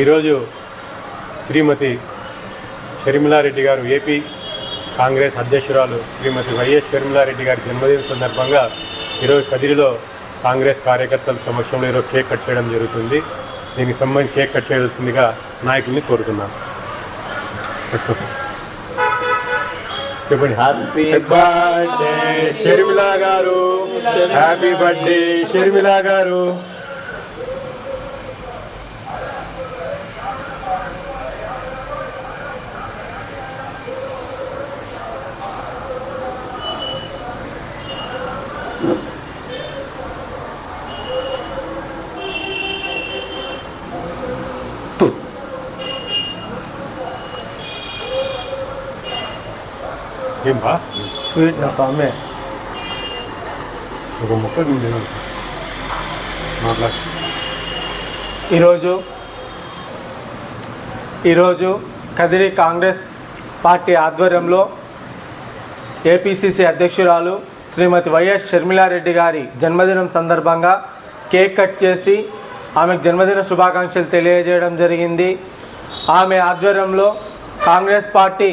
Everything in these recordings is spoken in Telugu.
ఈరోజు శ్రీమతి షర్మిలారెడ్డి గారు ఏపీ కాంగ్రెస్ అధ్యక్షురాలు శ్రీమతి వైఎస్ షర్మిలారెడ్డి గారి జన్మదిన సందర్భంగా ఈరోజు కదిరిలో కాంగ్రెస్ కార్యకర్తల సమక్షంలో ఈరోజు కేక్ కట్ చేయడం జరుగుతుంది. దీనికి సంబంధించి కేక్ కట్ చేయాల్సిందిగా నాయకుల్ని కోరుతున్నాను. చెప్పండి. హ్యాపీ బర్త్డే షర్మిలా గారు, హ్యాపీ బర్త్డే షర్మిలా గారు. ఏం బా స్వీట్ నా సామే ఒక ముక్క మాట్లాడు. ఈరోజు కదిరి కాంగ్రెస్ పార్టీ ఆధ్వర్యంలో ఏపీసీసీ అధ్యక్షురాలు శ్రీమతి వైఎస్ షర్మిలారెడ్డి గారి జన్మదినం సందర్భంగా కేక్ కట్ చేసి ఆమెకు జన్మదిన శుభాకాంక్షలు తెలియజేయడం జరిగింది. ఆమె ఆధ్వర్యంలో కాంగ్రెస్ పార్టీ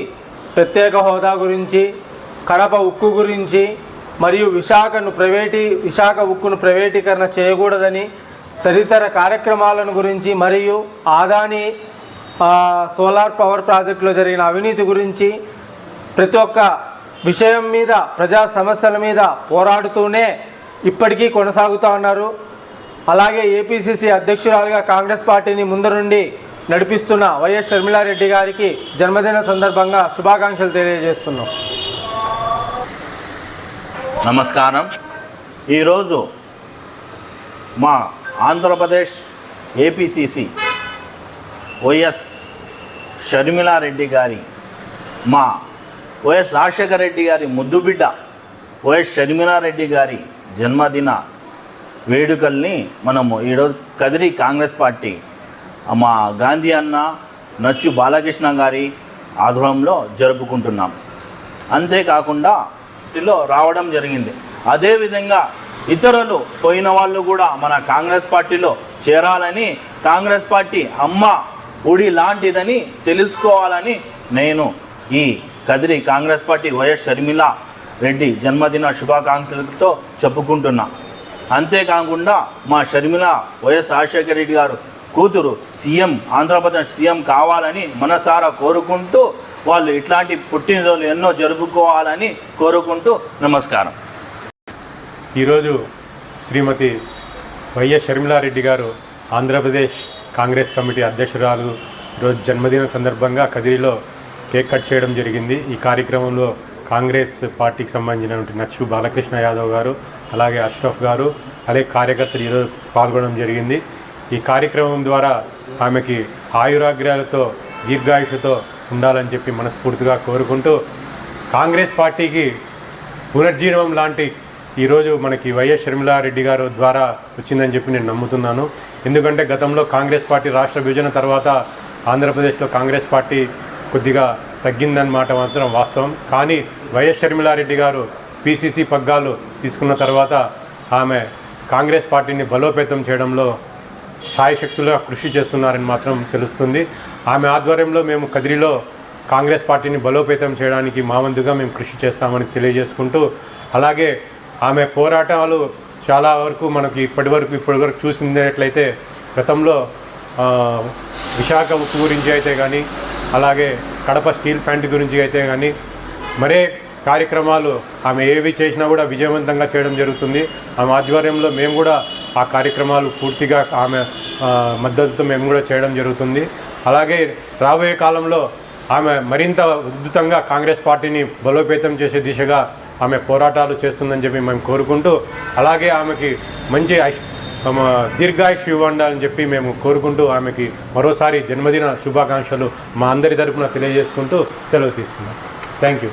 ప్రత్యేక హోదా గురించి, కడప ఉక్కు గురించి మరియు విశాఖ ఉక్కును ప్రైవేటీకరణ చేయకూడదని, తదితర కార్యక్రమాలను గురించి మరియు ఆదాని సోలార్ పవర్ ప్రాజెక్టులో జరిగిన అవినీతి గురించి ప్రతి ఒక్క విషయం మీద, ప్రజా సమస్యల మీద పోరాడుతూనే ఇప్పటికీ కొనసాగుతూ ఉన్నారు. అలాగే ఏపీసీసీ అధ్యక్షురాలుగా కాంగ్రెస్ పార్టీని ముందరుండి నడిపిస్తున్న వైఎస్ షర్మిలారెడ్డి గారికి జన్మదిన సందర్భంగా శుభాకాంక్షలు తెలియజేస్తున్నాం. నమస్కారం. ఈరోజు మా ఆంధ్రప్రదేశ్ ఏపీసీసీ వైఎస్ షర్మిలారెడ్డి గారి, మా వైఎస్ రాజశేఖర రెడ్డి గారి ముద్దుబిడ్డ వైఎస్ షర్మిలారెడ్డి గారి జన్మదిన వేడుకల్ని మనము ఈరోజు కదిరి కాంగ్రెస్ పార్టీ మా గాంధీ అన్న నచ్చు బాలకృష్ణ గారి ఆధ్వర్యంలో జరుపుకుంటున్నాం. అంతేకాకుండా ఇంటిలో రావడం జరిగింది. అదేవిధంగా ఇతరులు పోయిన వాళ్ళు కూడా మన కాంగ్రెస్ పార్టీలో చేరాలని, కాంగ్రెస్ పార్టీ అమ్మ ఉడి లాంటిదని తెలుసుకోవాలని నేను ఈ కదిరి కాంగ్రెస్ పార్టీ వైఎస్ షర్మిలా రెడ్డి జన్మదిన శుభాకాంక్షలతో చెప్పుకుంటున్నా. అంతేకాకుండా మా షర్మిలా వైఎస్ రాజశేఖర రెడ్డి గారు కూతురు సీఎం, ఆంధ్రప్రదేశ్ సీఎం కావాలని మనసారా కోరుకుంటూ, వాళ్ళు ఇట్లాంటి పుట్టినరోజులు ఎన్నో జరుపుకోవాలని కోరుకుంటూ నమస్కారం. ఈరోజు శ్రీమతి వైఎస్ షర్మిలారెడ్డి గారు ఆంధ్రప్రదేశ్ కాంగ్రెస్ కమిటీ అధ్యక్షురాలు ఈరోజు జన్మదిన సందర్భంగా కదిరిలో కేక్ కట్ చేయడం జరిగింది. ఈ కార్యక్రమంలో కాంగ్రెస్ పార్టీకి సంబంధించినటువంటి నచ్చు బాలకృష్ణ యాదవ్ గారు, అలాగే అష్రఫ్ గారు, అలాగే కార్యకర్తలు ఈరోజు పాల్గొనడం జరిగింది. ఈ కార్యక్రమం ద్వారా ఆమెకి ఆయురాగ్యాలతో, దీర్ఘాయుషతో ఉండాలని చెప్పి మనస్ఫూర్తిగా కోరుకుంటూ, కాంగ్రెస్ పార్టీకి పునర్జీవనం లాంటి ఈరోజు మనకి వైఎస్ షర్మిలారెడ్డి గారు ద్వారా వచ్చిందని చెప్పి నేను నమ్ముతున్నాను. ఎందుకంటే గతంలో కాంగ్రెస్ పార్టీ రాష్ట్ర విభజన తర్వాత ఆంధ్రప్రదేశ్లో కాంగ్రెస్ పార్టీ కొద్దిగా తగ్గిందన్నమాట మాత్రం వాస్తవం. కానీ వైఎస్ షర్మిలారెడ్డి గారు పీసీసీ పగ్గాలు తీసుకున్న తర్వాత ఆమె కాంగ్రెస్ పార్టీని బలోపేతం చేయడంలో సాయశక్తులుగా కృషి చేస్తున్నారని మాత్రం తెలుస్తుంది. ఆమె ఆధ్వర్యంలో మేము కదిరిలో కాంగ్రెస్ పార్టీని బలోపేతం చేయడానికి మా వంతుగా మేము కృషి చేస్తామని తెలియజేసుకుంటూ, అలాగే ఆమె పోరాటాలు చాలా వరకు మనకి ఇప్పటి వరకు చూసినట్లయితే గతంలో విశాఖ ఉక్కు గురించి అయితే కానీ, అలాగే కడప స్టీల్ ప్లాంట్ గురించి అయితే కానీ, మరే కార్యక్రమాలు ఆమె ఏవి చేసినా కూడా విజయవంతంగా చేయడం జరుగుతుంది. ఆమె ఆధ్వర్యంలో మేము కూడా ఆ కార్యక్రమాలు పూర్తిగా ఆమె మద్దతుతో మేము కూడా చేయడం జరుగుతుంది. అలాగే రాబోయే కాలంలో ఆమె మరింత ఉద్ధృతంగా కాంగ్రెస్ పార్టీని బలోపేతం చేసే దిశగా ఆమె పోరాటాలు చేస్తుందని చెప్పి మేము కోరుకుంటూ, అలాగే ఆమెకి మంచి దీర్ఘాయుష్ ఇవ్వండాలని చెప్పి మేము కోరుకుంటూ, ఆమెకి మరోసారి జన్మదిన శుభాకాంక్షలు మా అందరి తరపున తెలియజేసుకుంటూ సెలవు తీసుకున్నాం. Thank you.